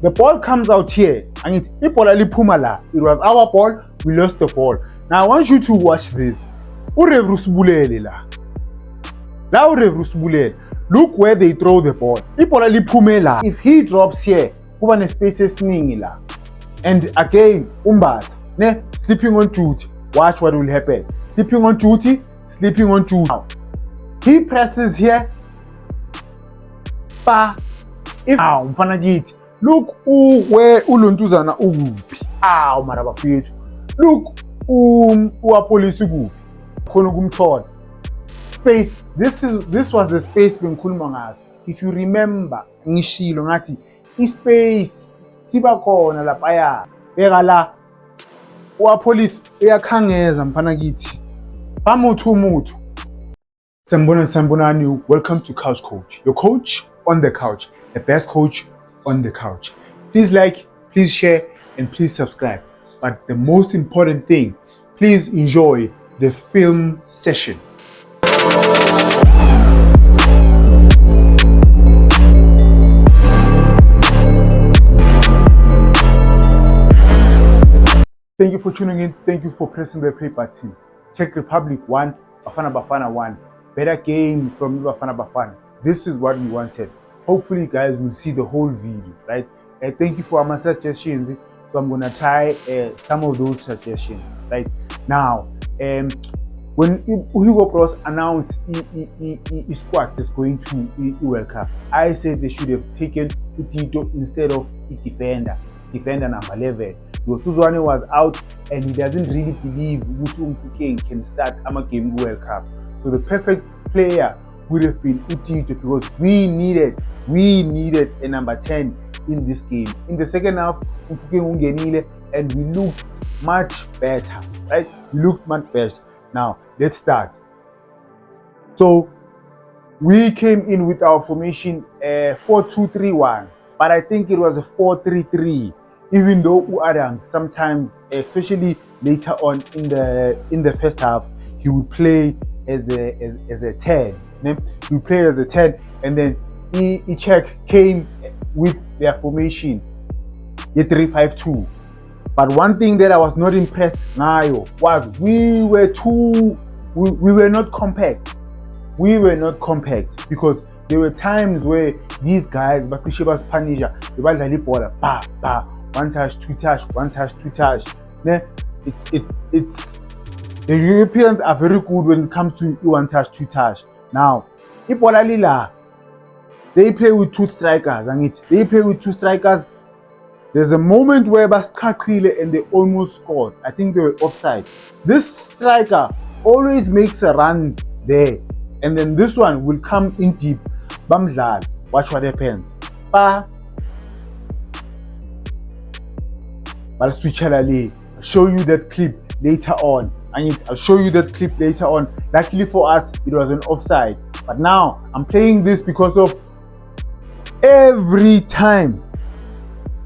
the ball comes out here, and it was our ball, we lost the ball. Now I want you to watch this. Look where they throw the ball. If he drops here, space and again, sleeping on duty. Watch what will happen. Sleeping on duty. Now, he presses here. If look where ulontuzana ukuphi. Mara bafethu. Look police ukuphi. Khona ukumthola. Space. This was the space bengikhuluma ngazo. If you remember, ngishilo ngathi ispace siba khona lapha beka la police uyakhangeza mfana kithi. Muthu. Sambonani, welcome to Couch Coach. Your coach on the couch. The best coach on the couch. Please like, please share, and please subscribe. But the most important thing, please enjoy the film session. Thank you for tuning in. Thank you for pressing the play button. Czech Republic 1, Bafana 1. Better game from Bafana. This is what we wanted. Hopefully, guys will see the whole video, right? Thank you for my suggestions. So I'm gonna try some of those suggestions, right? Now, when Hugo Bros announced his squad is going to World Cup, I said they should have taken Utito instead of defender number 11. Because Suzwane was out and he doesn't really believe Mutu Mfukeng can start a game World Cup. So the perfect player would have been Utito because we needed a number 10 in this game. In the second half, Mfukeng ungenile and we looked much better, right? We looked much better. Now, let's start. So, we came in with our formation 4-2-3-1, but I think it was a 4-3-3. Even though Adams sometimes, especially later on in the first half, he would play as a 10. He would play as a 10, and then Czech came with their formation, 3-5-2. But one thing that I was not impressed now was we were not compact. We were not compact because there were times where these guys, Bakusheba's Panisha, they were like ball, one touch, two touch, one touch, two touch. It's the Europeans are very good when it comes to one touch, two touch. Now, Ipola Lila, they play with two strikers, and they play with two strikers. There's a moment where Baskakile and they almost scored. I think they were offside. This striker always makes a run there, and then this one will come in deep. Bamdlal, watch what happens. I'll show you that clip later on. I'll show you that clip later on. Luckily for us, it was an offside. But now I'm playing this because of every time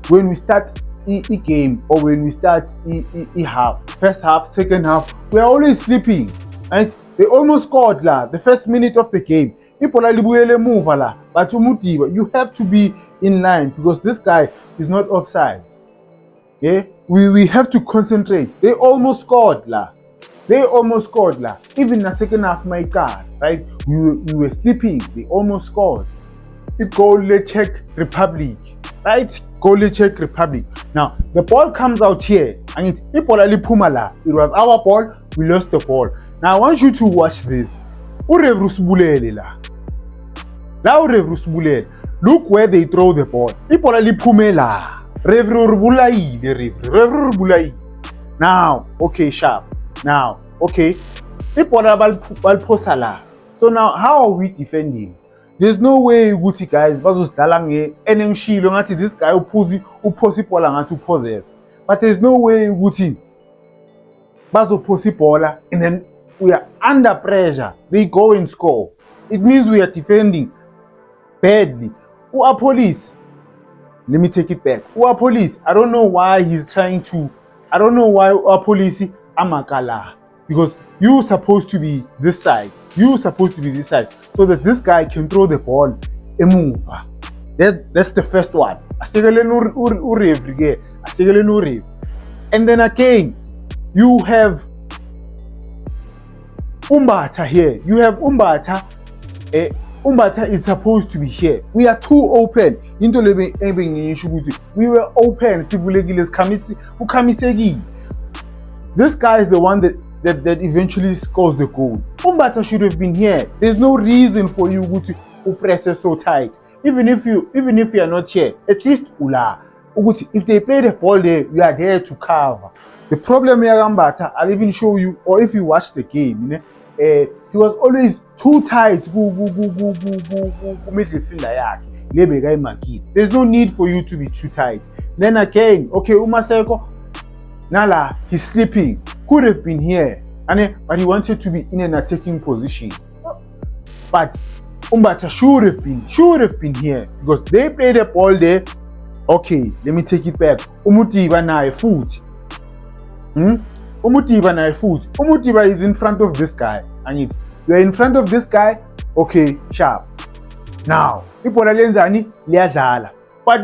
when we start a game or when we start a half, first half, second half, we're always sleeping. Right? They almost scored the first minute of the game. People are move but you have to be in line because this guy is not offside. Yeah, we have to concentrate. They almost scored Even in the second half, my God, right? We were sleeping. They almost scored. The goal, the Czech Republic, right? Goal, the Czech Republic. Now the ball comes out here, and it was our ball. We lost the ball. Now I want you to watch this. Look where they throw the ball. Now, okay, sharp. Now, okay. So now, how are we defending? There's no way, Guti guys, this guy possess. But there's no way, Guti, and then we are under pressure. They go and score. It means we are defending badly. Who are police? Let me take it back. Who are police? I don't know why he's trying to. I don't know why our police Amakala. Because you're supposed to be this side. You're supposed to be this side. So that this guy can throw the ball and move. That's the first one. asikeleni ureferee ke, asikeleni ureferee. And then again, you have Umbatha here. You have Umbatha. Umbatha is supposed to be here. We are too open. Into we were open. This guy is the one that eventually scores the goal. Umbatha should have been here. There's no reason for you to press it so tight. Even if you are not here, at least ula. If they play the ball there, we are there to cover. The problem here, Umbatha, I'll even show you, or if you watch the game, he was always too tight. There's no need for you to be too tight. Then again, okay, Umaseko, Nala, he's sleeping. Could have been here, but he wanted to be in an attacking position. But Umbatha should have been here because they played the ball there. Okay, let me take it back. Umutiba na foot. Umutiba na foot. Umutiba is in front of this guy. And if you're in front of this guy, okay, sharp. Now, but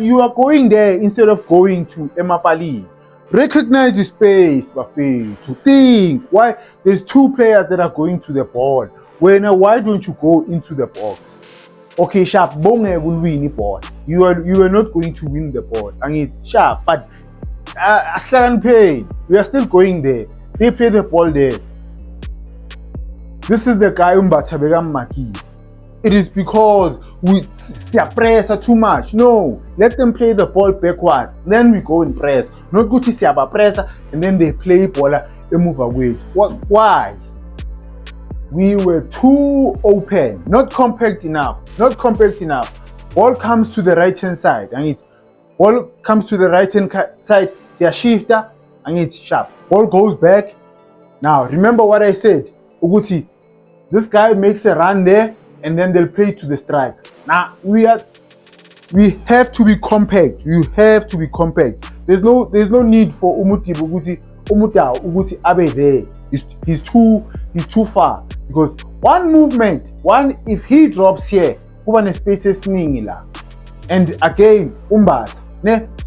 you are going there instead of going to Emapali. Recognize the space, Buffet, to think why there's two players that are going to the ball. Why don't you go into the box? Okay, sharp, Bonge will win the ball. You are not going to win the ball. And it's sharp, but Aslan paid. We are still going there. They play the ball there. This is the guy Umbatha Begam Maki. It is because we press too much. No, let them play the ball backward. Then we go and press. Not go to press and then they play ball and move away. Why? We were too open, not compact enough. Ball comes to the right hand side, and ball comes to the right hand side. See a shifter, and it's sharp. Ball goes back. Now remember what I said, Uguti. This guy makes a run there, and then they'll play to the strike. Now we have to be compact. You have to be compact. There's no need for Uguti Abe there. He's too far. Because one movement, if he drops here, Kuba spaces ningila. And again, Umbatha,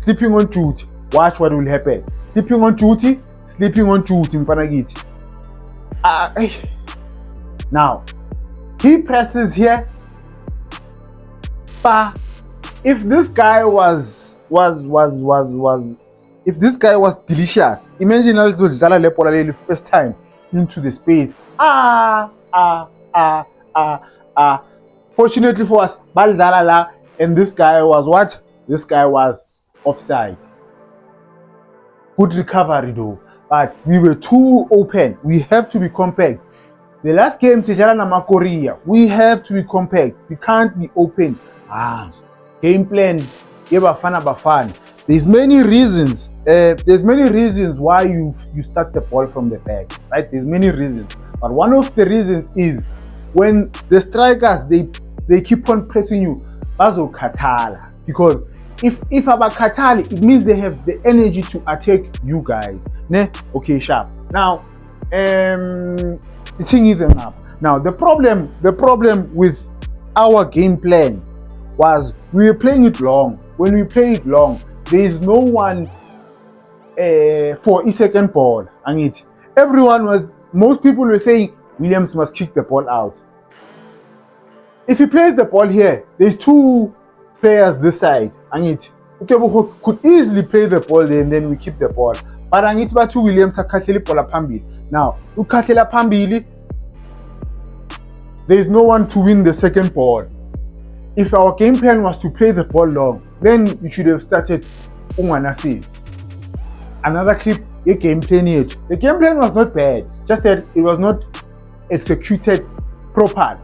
sleeping on duty. Watch what will happen. Sleeping on duty, Mfanagiti. Now, he presses here. But if this guy was delicious, imagine the first time into the space. Fortunately for us, Baldalala, and this guy was what? This guy was offside. Good recovery though, but we were too open. We have to be compact. The last game, Sejana Korea, we have to be compact. We can't be open. Game plan, Bafana. There's many reasons. Why you start the ball from the back, right? There's many reasons. But one of the reasons is when the strikers they keep on pressing you, Bazo Katala. Because if about Katali, it means they have the energy to attack you guys. Okay, sharp. Now, the thing is enough. Now the problem with our game plan was we were playing it long. When we play it long, there is no one for a second ball. And most people were saying Williams must kick the ball out. If he plays the ball here, there's two players this side. And could easily play the ball there and then we keep the ball. But two Williams are Pambili. Now, Pambili, there's no one to win the second ball. If our game plan was to play the ball long, then we should have started Unganasis. Another clip, the game plan here. The game plan was not bad, just that it was not executed properly.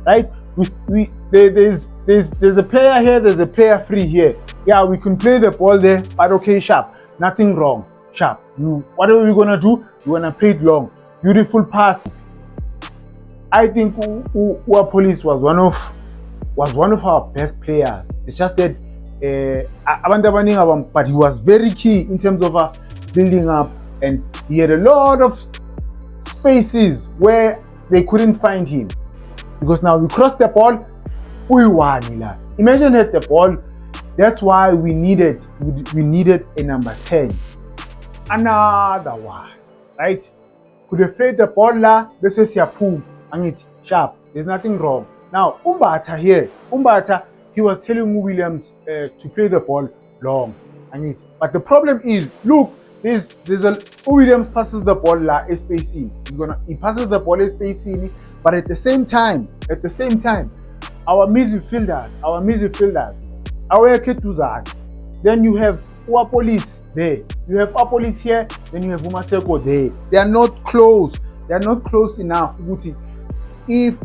Right? There's a player here, there's a player free here. Yeah, we can play the ball there, but okay, sharp. Nothing wrong. Sharp. Whatever we're gonna do, we're gonna play it long. Beautiful pass. I think Ua Police was one of our best players. It's just that but he was very key in terms of building up, and he had a lot of spaces where they couldn't find him. Because now we crossed the ball, Imagine had the ball. That's why we needed a number 10. Another one, right? Could have played the ball la, this is your pool, and it's sharp. There's nothing wrong. Now, Umbata, he was telling Williams to play the ball long, and it. But the problem is, look, there's a Williams passes the ball la spacing. He passes the ball spacing, but at the same time, our midfielders, our Ketuzak. Then you have Police there. You have Police here, then you have Umaseko there. They are not close. They are not close enough. If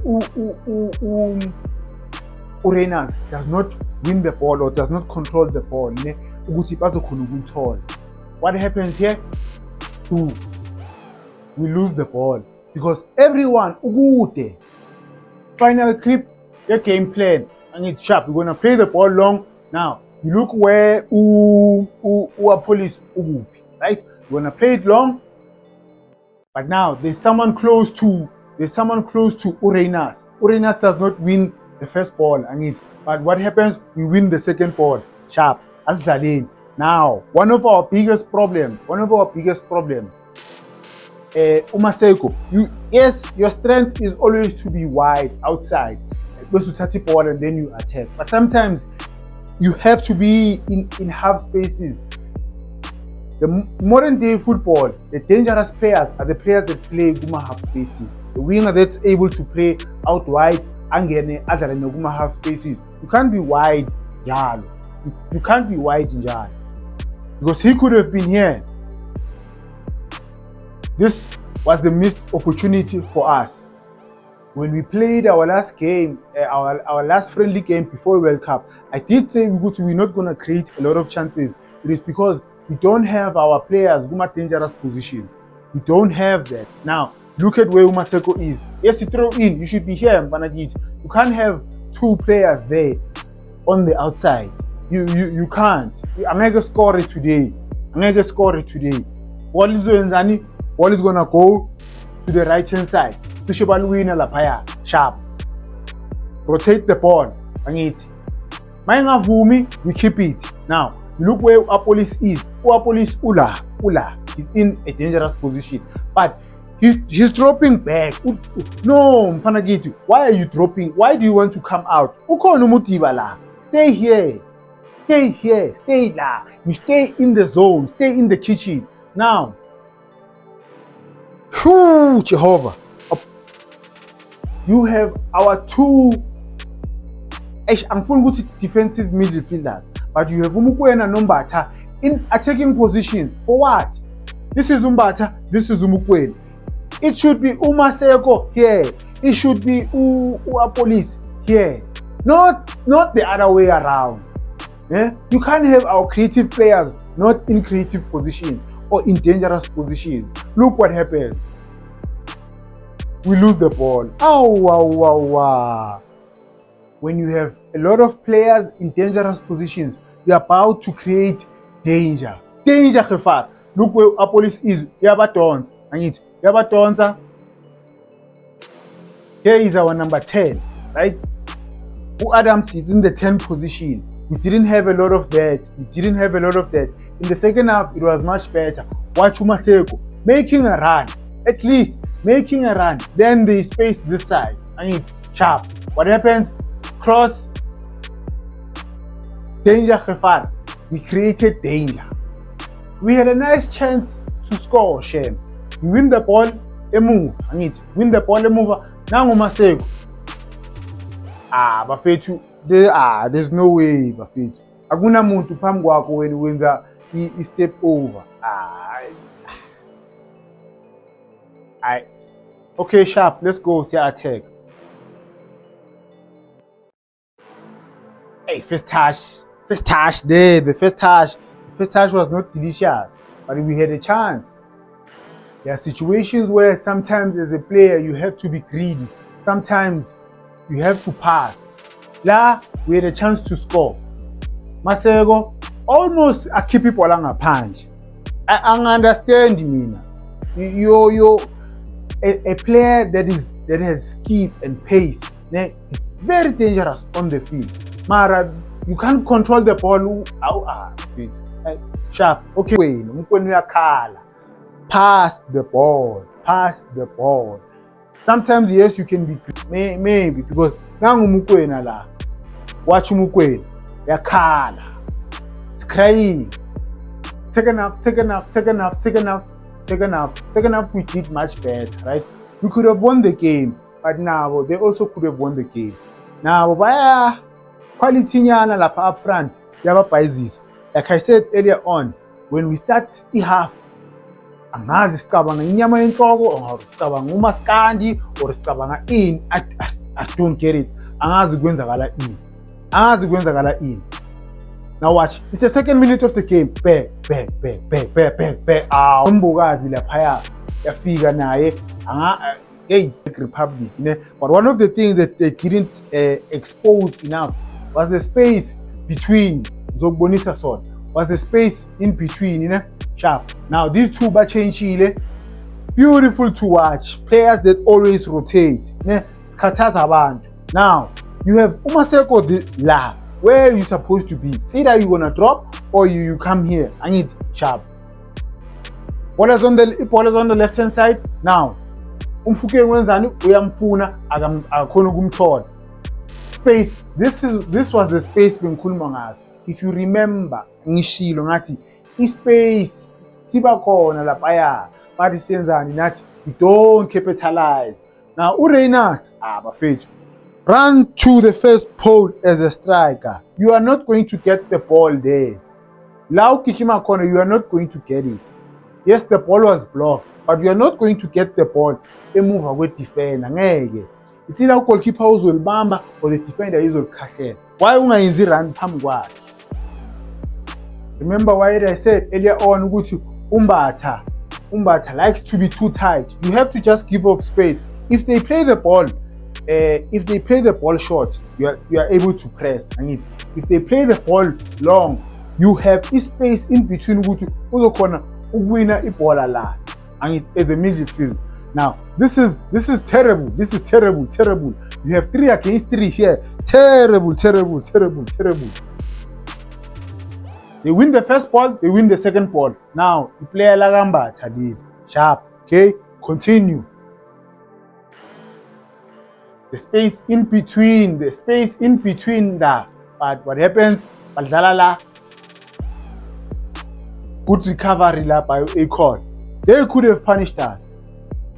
Urenas does not win the ball or does not control the ball, what happens here? We lose the ball because everyone final clip your game plan and it's sharp. We're gonna play the ball long. Now you look where Police right? We're gonna play it long, but now there's someone close to Urenas. Urenas does not win the first ball, but what happens? We win the second ball. Sharp as Zalin. Now, one of our biggest problems, Umaseko, yes, your strength is always to be wide outside, goes to 30 ball and then you attack. But sometimes you have to be in half spaces. The modern day football, the dangerous players are the players that play Guma half spaces. The winger that's able to play out wide and other than Guma half spaces. You can't be wide, Jalo. You can't be wide in Jalo. Because he could have been here. This was the missed opportunity for us. When we played our last game, our last friendly game before World Cup, I did say we're not going to create a lot of chances. It is because we don't have our players in a dangerous position. We don't have that. Now, look at where Umaseko is. Yes, you throw in, you should be here, Mbanagit. You can't have two players there on the outside. You can't. I'm going to score it today. Ball is going to go to the right hand side. Sharp. Rotate the ball. We keep it. Now, look where Police is. Police Ula is in a dangerous position. But he's dropping back. No, Mfanagitu, why are you dropping? Why do you want to come out? Stay here. Stay there. You stay in the zone. Stay in the kitchen. Now, Jehovah. You have our two defensive midfielders, but you have Umukwena and Umbata in attacking positions. For what? This is Umbata, this is Umukwena. It should be Umaseko here. It should be Police here. Not the other way around. Yeah? You can't have our creative players not in creative positions or in dangerous positions. Look what happens. We lose the ball. When you have a lot of players in dangerous positions, you're about to create danger. Gefar. Look where our Police is. Yabatons. Here is our number 10, right? Adams is in the 10th position. We didn't have a lot of that. In the second half, it was much better. Watch Umaseko making a run. At least making a run. Then they space this side. Sharp. What happens? Cross. Danger Gefar. We created danger. We had a nice chance to score, Shem. We win the ball, a move. Win the ball, a move. Now Umaseko. Bafethu. There's no way, Bafethu. Akuna muntu phambi kwakho when wenza step over. Okay, Sharp, let's go see our attack. Hey, first touch there. The first touch was not delicious, but we had a chance. There are situations where sometimes as a player you have to be greedy. Sometimes you have to pass. La, we had a chance to score. Maseko almost a keep people along a punch. I understand, Mina. You're a player that has speed and pace. It's very dangerous on the field. Mara, you can't control the ball. Sharp. Okay, Mukwenu uyakhala. Pass the ball. Pass the ball. Sometimes, yes, you can be maybe because nangu Mukwena la. Watch Mukwena. Uyakhala. It's crying. Second half, we did much better, right? We could have won the game, but now they also could have won the game. Now, via quality nyana lapha up front, yababhayizisa. Like I said earlier on, when we start the half, angazi sicabanga inyama yenhloko or sicabanga umaskandi or sicabanga ini. I don't get it. Angazi kwenzakala ini. Now watch, it's the second minute of the game. Back. Umbokazi laphaya yafika naye hey, Republic. But one of the things that they didn't expose enough was the space between Zogbonisa Son. Was the space in between, Sharp. Now these two bachenchile, beautiful to watch. Players that always rotate. Skataza abantu. Now you have Umaseko la. Where are you supposed to be? It's either you're gonna drop or you come here. I need Sharp. Ball is on the left hand side. Now, umfuke wenzani uyamfuna akakhona ukumthola. Space. This was the space bengikhuluma ngazo. If you remember, ngishilo ngathi ispace siba khona laphaya. Bathi senzani nathi we don't capitalize. Now uReyners bafethu. Run to the first pole as a striker. You are not going to get the ball there. Lau Kishima corner, you are not going to get it. Yes, the ball was blocked, but you are not going to get the ball. They move away defender. It's either goalkeeper uzolibamba or the defender izolkhahlela. Why ungayenzi run phambi kwakhe? Remember why I said earlier on ukuthi Umbatha likes to be too tight. You have to just give up space. If they play the ball short, you are able to press. And if they play the ball long, you have space in between ukuthi uzokhona ukuwina ibhola la. And as a midfield. Now, this is terrible. This is terrible. You have 3 against 3 here. Terrible. They win the first ball, they win the second ball. Now, the player lagamba Tadid. Sharp. Okay? Continue. The space in between that. But what happens? Badlalala. Good recovery la by Akon. They could have punished us.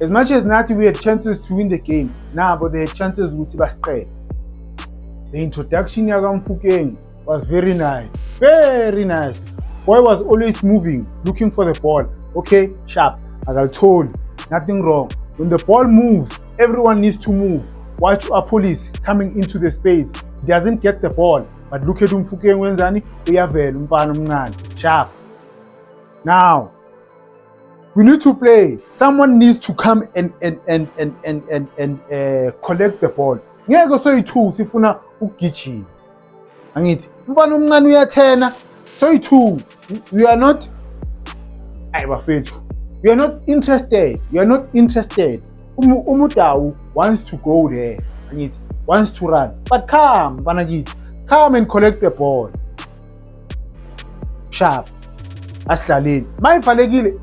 As much as Nati we had chances to win the game, but they had chances with Tibastre. The introduction Yagam Fukeng was very nice. Very nice. Boy was always moving, looking for the ball. Okay, Sharp. As I told, nothing wrong. When the ball moves, everyone needs to move. Watch our police coming into the space. He doesn't get the ball. But look at Umfuke Wenzani, uyavela umfana omncane. Sharp. Now, we need to play. Someone needs to come and collect the ball. Ngeke soyi-2 sifuna ukugijima. Angithi umfana omncane uyathena. Soyi-2. We are not bafethu. We are not interested. Umutau wants to go there. Angithi wants to run. But come, Banagithi. Come and collect the ball. Sharp. Aslaleni. Mayifalekile.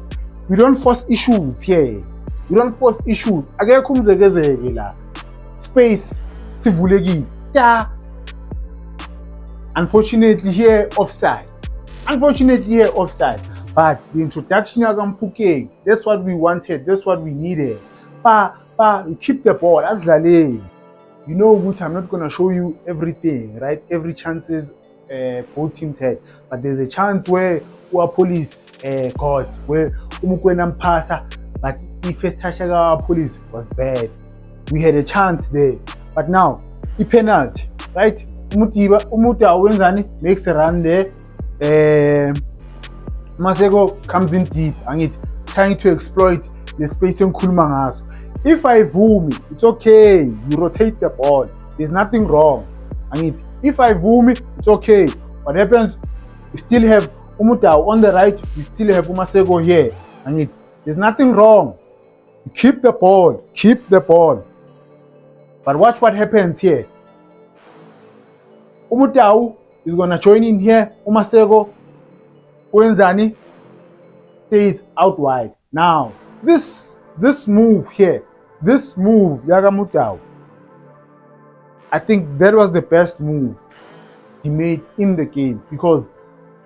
We don't force issues here. Akekho umzekezeke la. Space sivulekile. Yeah. Unfortunately here offside. But the introduction of Mfukeng, that's what we wanted. That's what we needed. We keep the ball. Aslaleni. You know what? I'm not gonna show you everything, right? Every chances both teams had, but there's a chance where our police got where Umukwena mpasa, but the first touch of our police was bad. We had a chance there, but now the penalty, right? Umuta wenzani makes a run there. Maseko comes in deep and it's trying to exploit the space in Kulmangas. If I Vumi, it's okay. You rotate the ball. There's nothing wrong. If I Vumi, it's okay. What happens? You still have Umutau on the right. You still have Umasego here. There's nothing wrong. You keep the ball. But watch what happens here. Umutau is gonna join in here. Umaseko Wenzani stays out wide. Now, this move here, this move, Yaga Mutau, I think that was the best move he made in the game, because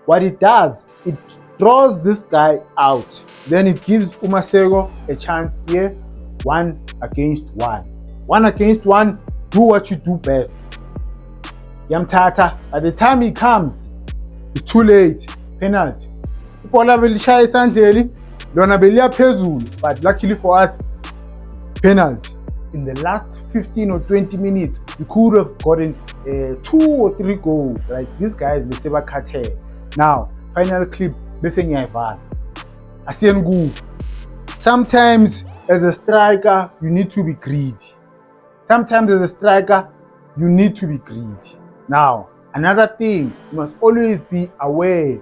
what it does, it draws this guy out. Then it gives Umaseko a chance here, 1 against 1. 1 against 1, do what you do best. Yamtata, by the time he comes, it's too late. Penalty. Ibola belishaya esandleni, lona beliya phezulu, but luckily for us, penalty. In the last 15 or 20 minutes, we could have gotten 2 or 3 goals. Like these guys, they say cartel. Now, final clip, bese ngiyayivana. Asiyengu. Sometimes as a striker, you need to be greedy. Sometimes as a striker, you need to be greedy. Now, another thing, you must always be aware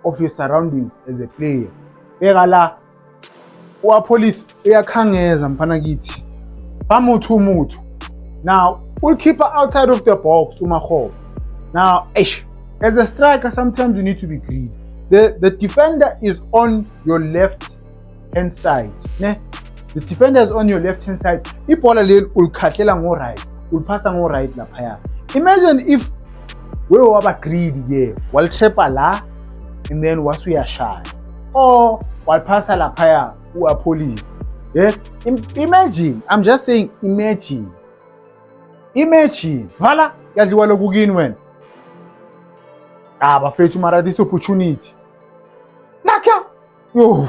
of your surroundings as a player. Egala, police uyakhangeza mfana kithi. Bamutu. Now, we'll keep her outside of the box, Umahob. Now, as a striker, sometimes you need to be greedy. The defender is on your left hand side. Ne? The defender is on your left hand side. Ibola leli ulikhatlela ngo right, ulipasa ngo right laphaya. Imagine if we were greedy here, wal trepa la, and then was we are shy, or wal pasa laphaya uwa police. Yeah, imagine. I'm just saying, imagine. Vala yadliwa lokugini when. Bafethu mara this opportunity. Naka, yo.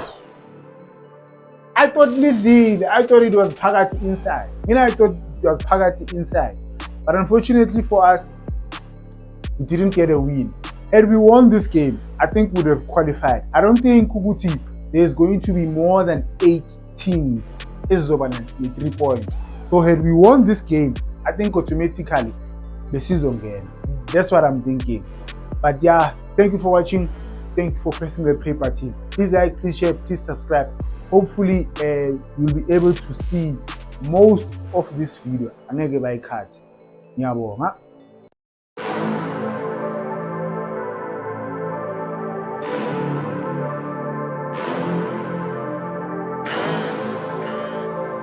I thought it was Pagati inside. I thought it was Pagati inside. But unfortunately for us, we didn't get a win. Had we won this game, I think we would have qualified. I don't think Kukuti there's going to be more than 8 teams with 3 points. So had we won this game, I think automatically the season game. That's what I'm thinking. But yeah, thank you for watching. Thank you for pressing the play button. Please like, please share, please subscribe. Hopefully you'll be able to see most of this video. I'm gonna get my card.